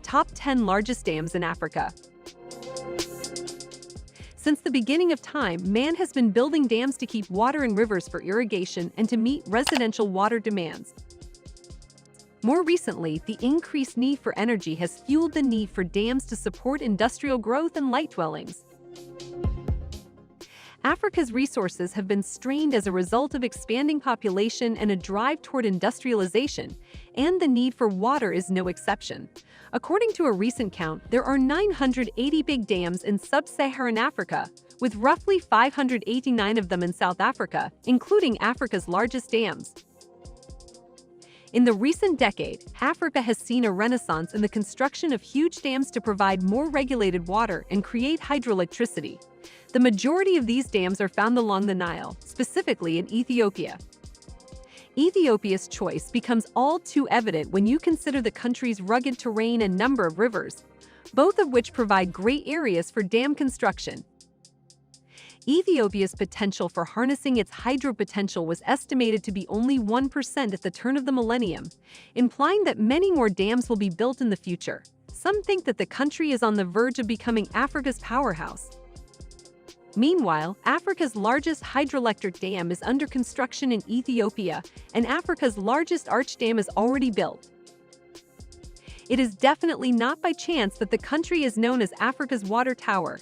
Top 10 Largest Dams in Africa. Since the beginning of time, man has been building dams to keep water in rivers for irrigation and to meet residential water demands. More recently, the increased need for energy has fueled the need for dams to support industrial growth and light dwellings. Africa's resources have been strained as a result of expanding population and a drive toward industrialization, and the need for water is no exception. According to a recent count, there are 980 big dams in sub-Saharan Africa, with roughly 589 of them in South Africa, including Africa's largest dams. In the recent decade, Africa has seen a renaissance in the construction of huge dams to provide more regulated water and create hydroelectricity. The majority of these dams are found along the Nile, specifically in Ethiopia. Ethiopia's choice becomes all too evident when you consider the country's rugged terrain and number of rivers, both of which provide great areas for dam construction. Ethiopia's potential for harnessing its hydro potential was estimated to be only 1% at the turn of the millennium, implying that many more dams will be built in the future. Some think that the country is on the verge of becoming Africa's powerhouse. Meanwhile, Africa's largest hydroelectric dam is under construction in Ethiopia, and Africa's largest arch dam is already built. It is definitely not by chance that the country is known as Africa's water tower.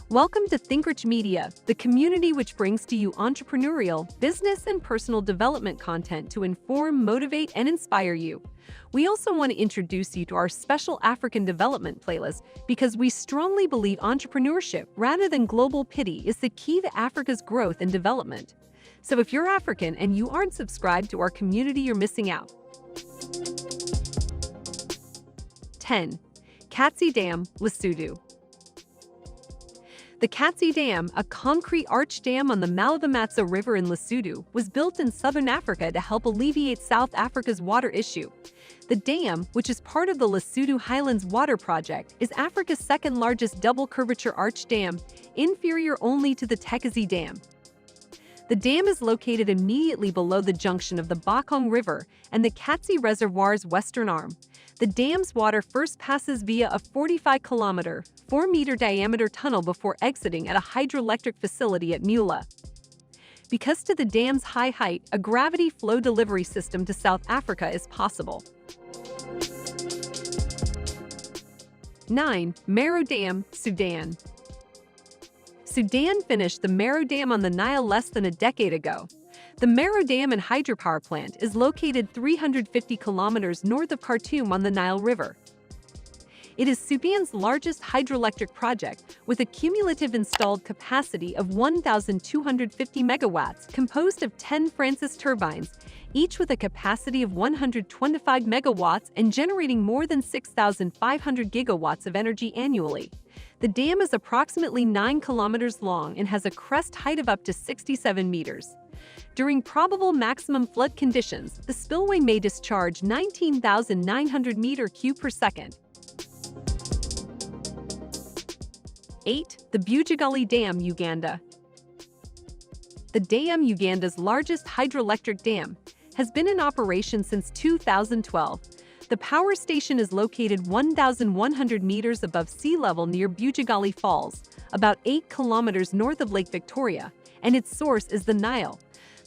Welcome to ThinkRich Media, the community which brings to you entrepreneurial, business, and personal development content to inform, motivate, and inspire you. We also want to introduce you to our special African development playlist because we strongly believe entrepreneurship rather than global pity is the key to Africa's growth and development. So if you're African and you aren't subscribed to our community, you're missing out. 10. Catsi Dam, Lesotho. The Catsi Dam, a concrete arch dam on the Malabamatsa River in Lesotho, was built in southern Africa to help alleviate South Africa's water issue. The dam, which is part of the Lesotho Highlands Water Project, is Africa's second-largest double-curvature arch dam, inferior only to the Tekazy Dam. The dam is located immediately below the junction of the Bakong River and the Catsi Reservoir's western arm. The dam's water first passes via a 45-kilometer, 4-meter diameter tunnel before exiting at a hydroelectric facility at Mula. Because to the dam's high height, a gravity flow delivery system to South Africa is possible. 9. Marrow Dam, Sudan. Sudan finished the Marrow Dam on the Nile less than a decade ago. The Marrow Dam and hydropower plant is located 350 kilometers north of Khartoum on the Nile River. It is Sudan's largest hydroelectric project, with a cumulative installed capacity of 1,250 megawatts, composed of 10 Francis turbines, each with a capacity of 125 megawatts and generating more than 6,500 gigawatts of energy annually. The dam is approximately 9 kilometers long and has a crest height of up to 67 meters. During probable maximum flood conditions, the spillway may discharge 19,900 meters per second. 8. The Bujagali Dam, Uganda. The dam, Uganda's largest hydroelectric dam, has been in operation since 2012. The power station is located 1,100 meters above sea level near Bujagali Falls, about 8 kilometers north of Lake Victoria, and its source is the Nile.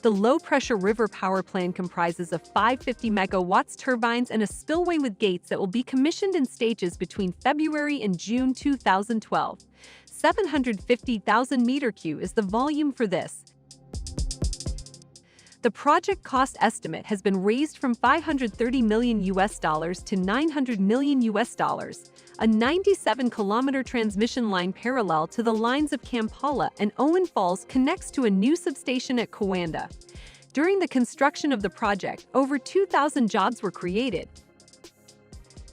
The low-pressure river power plant comprises of 550 megawatts turbines and a spillway with gates that will be commissioned in stages between February and June 2012. 750,000 meter-cube is the volume for this. The project cost estimate has been raised from $530 million to $900 million. A 97-kilometer transmission line parallel to the lines of Kampala and Owen Falls connects to a new substation at Kawanda. During the construction of the project, over 2,000 jobs were created.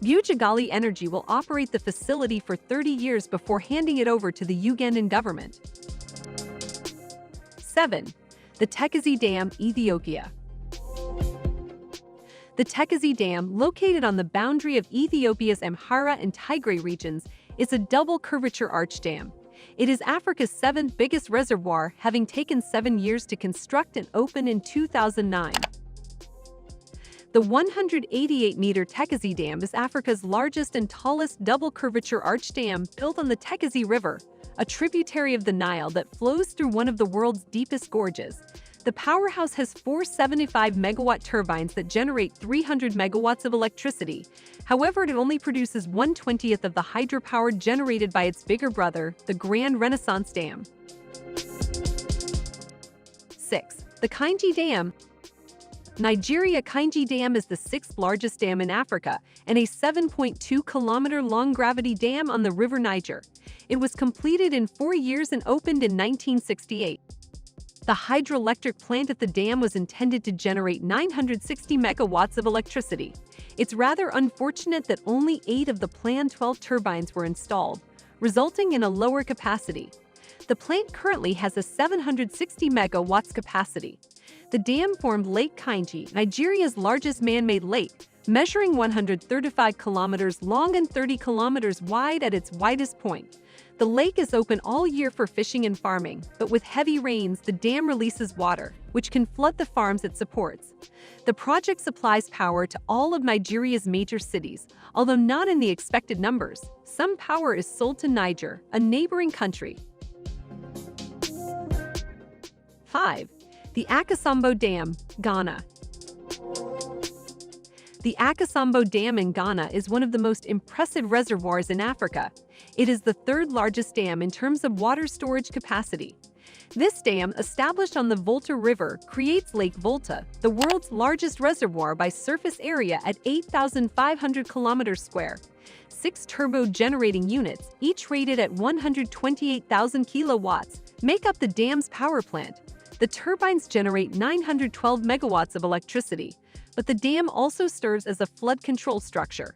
Bujagali Energy will operate the facility for 30 years before handing it over to the Ugandan government. 7. The Tekazy Dam, Ethiopia. The Tekazy Dam, located on the boundary of Ethiopia's Amhara and Tigray regions, is a double-curvature arch dam. It is Africa's seventh biggest reservoir, having taken 7 years to construct and open in 2009. The 188-meter Tekazy Dam is Africa's largest and tallest double-curvature arch dam built on the Tekazy River, a tributary of the Nile that flows through one of the world's deepest gorges. The powerhouse has 4 75-megawatt turbines that generate 300 megawatts of electricity. However, it only produces 1/20th of the hydropower generated by its bigger brother, the Grand Renaissance Dam. 6. The Kanji Dam Nigeria. Kanji Dam is the 6th largest dam in Africa and a 7.2-kilometer-long gravity dam on the River Niger. It was completed in 4 years and opened in 1968. The hydroelectric plant at the dam was intended to generate 960 megawatts of electricity. It's rather unfortunate that only 8 of the planned 12 turbines were installed, resulting in a lower capacity. The plant currently has a 760 megawatts capacity. The dam formed Lake Kanji, Nigeria's largest man-made lake, measuring 135 kilometers long and 30 kilometers wide at its widest point. The lake is open all year for fishing and farming, but with heavy rains, the dam releases water, which can flood the farms it supports. The project supplies power to all of Nigeria's major cities, although not in the expected numbers. Some power is sold to Niger, a neighboring country. 5. The Akosombo Dam, Ghana. The Akosombo Dam in Ghana is one of the most impressive reservoirs in Africa. It is the 3rd largest dam in terms of water storage capacity. This dam, established on the Volta River, creates Lake Volta, the world's largest reservoir by surface area at 8,500 kilometers square. 6 turbo-generating units, each rated at 128,000 kilowatts, make up the dam's power plant. The turbines generate 912 megawatts of electricity, but the dam also serves as a flood control structure.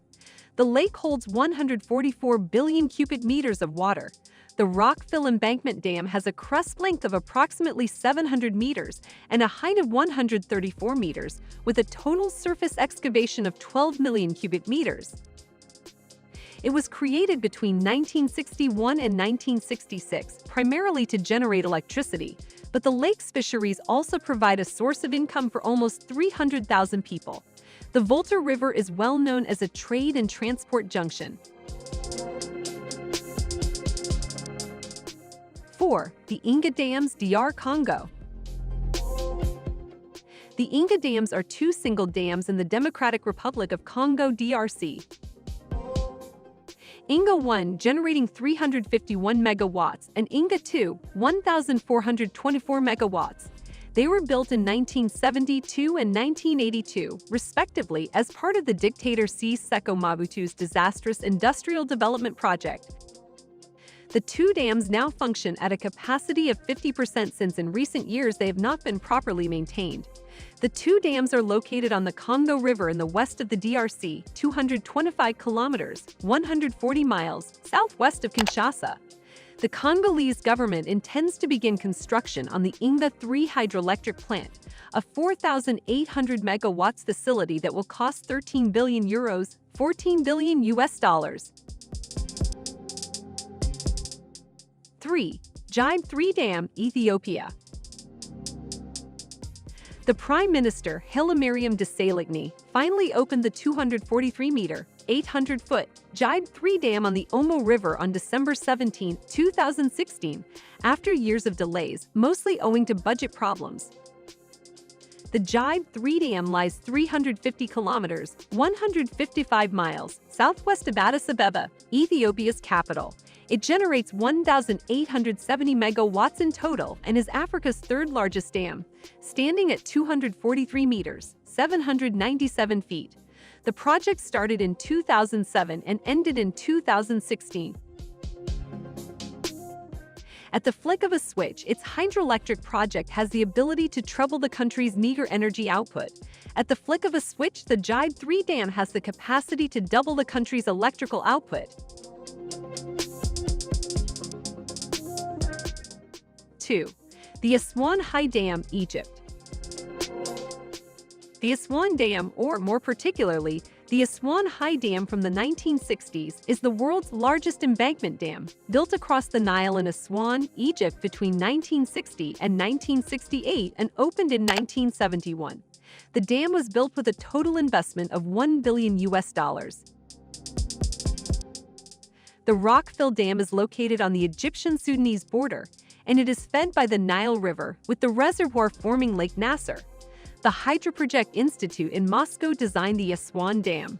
The lake holds 144 billion cubic meters of water. The Rockfill Embankment Dam has a crest length of approximately 700 meters and a height of 134 meters, with a total surface excavation of 12 million cubic meters. It was created between 1961 and 1966, primarily to generate electricity, but the lake's fisheries also provide a source of income for almost 300,000 people. The Volta River is well known as a trade and transport junction. 4. The Inga Dams, DR Congo. The Inga Dams are 2 single dams in the Democratic Republic of Congo, DRC. Inga 1, generating 351 megawatts, and Inga 2, 1,424 megawatts. They were built in 1972 and 1982, respectively, as part of the dictator Seko Mobutu's disastrous industrial development project. The 2 dams now function at a capacity of 50% since in recent years they have not been properly maintained. The 2 dams are located on the Congo River in the west of the DRC, 225 kilometers, 140 miles, southwest of Kinshasa. The Congolese government intends to begin construction on the Inga 3 hydroelectric plant, a 4,800 megawatts facility that will cost 13 billion euros, 14 billion US dollars. 3. Jibe 3 Dam, Ethiopia. The Prime Minister, Hailemariam Desalegn, finally opened the 243-meter, 800-foot Jibe 3 Dam on the Omo River on December 17, 2016, after years of delays, mostly owing to budget problems. The Jibe 3 Dam lies 350 kilometers, 155 miles, southwest of Addis Ababa, Ethiopia's capital. It generates 1,870 megawatts in total and is Africa's 3rd largest dam, standing at 243 meters, 797 feet. The project started in 2007 and ended in 2016. At the flick of a switch, its hydroelectric project has the ability to treble the country's meager energy output. At the flick of a switch, the Jibe 3 Dam has the capacity to double the country's electrical output. 2. The Aswan Dam, Egypt. The Aswan Dam, or more particularly, The Aswan Dam from the 1960s is the world's largest embankment dam, built across the Nile in Aswan, Egypt between 1960 and 1968 and opened in 1971. The dam was built with a total investment of $1 billion. The rock-filled dam is located on the Egyptian-Sudanese border, and it is fed by the Nile River, with the reservoir forming Lake Nasser. The Hydroproject Institute in Moscow designed the Aswan Dam.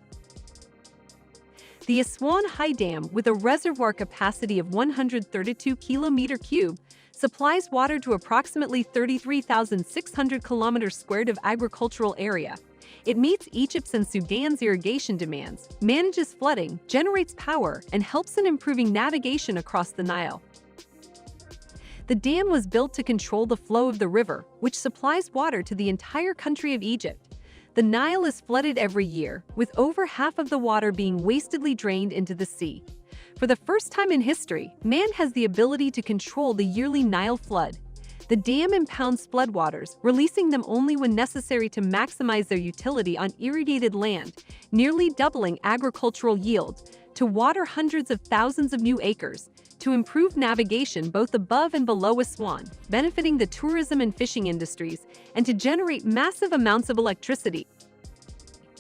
The Aswan Dam, with a reservoir capacity of 132 km3, supplies water to approximately 33,600 km² of agricultural area. It meets Egypt's and Sudan's irrigation demands, manages flooding, generates power, and helps in improving navigation across the Nile. The dam was built to control the flow of the river, which supplies water to the entire country of Egypt. The Nile is flooded every year, with over half of the water being wastedly drained into the sea. For the first time in history, man has the ability to control the yearly Nile flood. The dam impounds floodwaters, releasing them only when necessary to maximize their utility on irrigated land, nearly doubling agricultural yield, to water hundreds of thousands of new acres, to improve navigation both above and below Aswan, benefiting the tourism and fishing industries, and to generate massive amounts of electricity.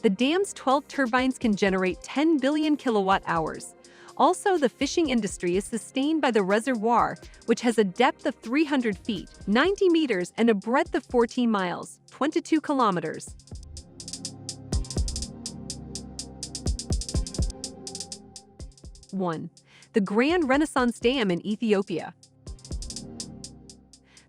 The dam's 12 turbines can generate 10 billion kilowatt-hours. Also, the fishing industry is sustained by the reservoir, which has a depth of 300 feet, 90 meters, and a breadth of 14 miles, 22 kilometers. 1. The Grand Renaissance Dam in Ethiopia.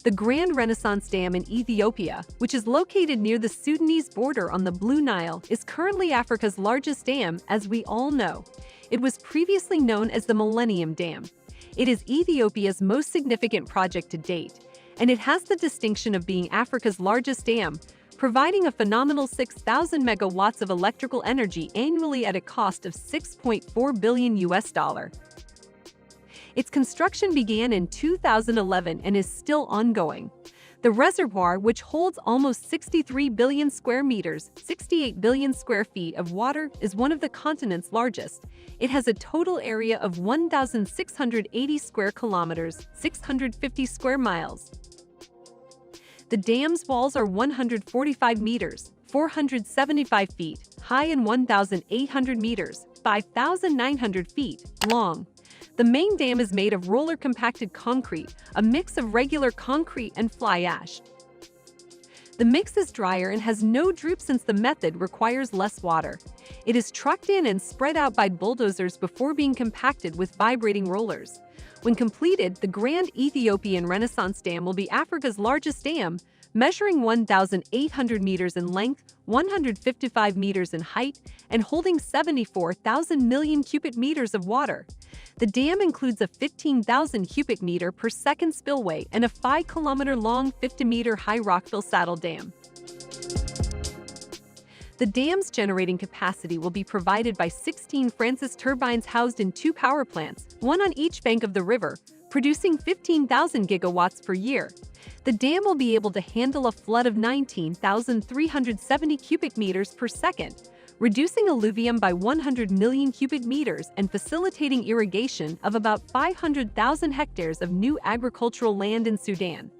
The Grand Renaissance Dam in Ethiopia, which is located near the Sudanese border on the Blue Nile, is currently Africa's largest dam, as we all know. It was previously known as the Millennium Dam. It is Ethiopia's most significant project to date, and it has the distinction of being Africa's largest dam, providing a phenomenal 6,000 megawatts of electrical energy annually at a cost of $6.4 billion. Its construction began in 2011 and is still ongoing. The reservoir, which holds almost 63 billion square meters, 68 billion square feet of water, is one of the continent's largest. It has a total area of 1,680 square kilometers, 650 square miles. The dam's walls are 145 meters, 475 feet high and 1,800 meters, 5,900 feet long. The main dam is made of roller-compacted concrete, a mix of regular concrete and fly ash. The mix is drier and has no droop since the method requires less water. It is trucked in and spread out by bulldozers before being compacted with vibrating rollers. When completed, the Grand Ethiopian Renaissance Dam will be Africa's largest dam, measuring 1,800 meters in length, 155 meters in height, and holding 74,000 million cubic meters of water. The dam includes a 15,000 cubic meter per second spillway and a 5-kilometer-long, 50-meter-high rockfill saddle dam. The dam's generating capacity will be provided by 16 Francis turbines housed in 2 power plants, one on each bank of the river, producing 15,000 gigawatts per year. The dam will be able to handle a flood of 19,370 cubic meters per second, reducing alluvium by 100 million cubic meters and facilitating irrigation of about 500,000 hectares of new agricultural land in Sudan.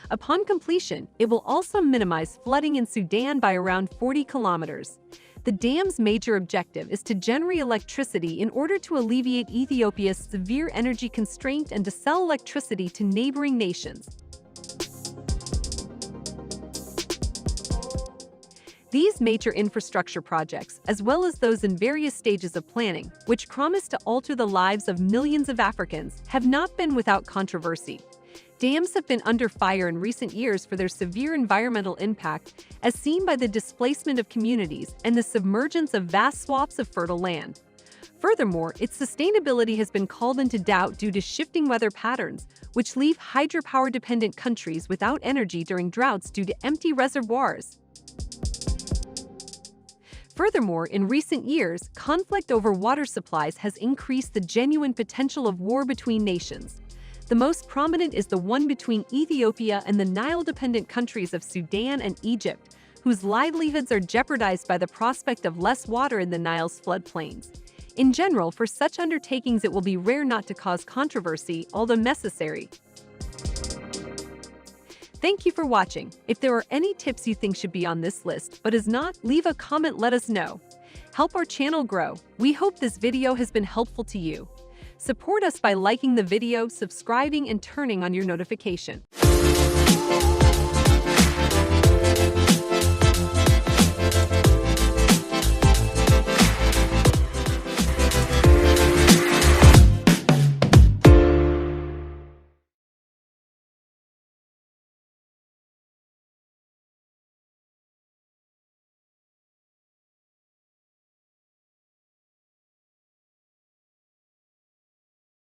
Upon completion, it will also minimize flooding in Sudan by around 40 kilometers. The dam's major objective is to generate electricity in order to alleviate Ethiopia's severe energy constraint and to sell electricity to neighboring nations. These major infrastructure projects, as well as those in various stages of planning, which promise to alter the lives of millions of Africans, have not been without controversy. Dams have been under fire in recent years for their severe environmental impact, as seen by the displacement of communities and the submergence of vast swaths of fertile land. Furthermore, its sustainability has been called into doubt due to shifting weather patterns, which leave hydropower-dependent countries without energy during droughts due to empty reservoirs. Furthermore, in recent years, conflict over water supplies has increased the genuine potential of war between nations. The most prominent is the one between Ethiopia and the Nile-dependent countries of Sudan and Egypt, whose livelihoods are jeopardized by the prospect of less water in the Nile's floodplains. In general, for such undertakings it will be rare not to cause controversy, although necessary. Thank you for watching. If there are any tips you think should be on this list but is not, leave a comment, let us know. Help our channel grow. We hope this video has been helpful to you. Support us by liking the video, subscribing, and turning on your notification.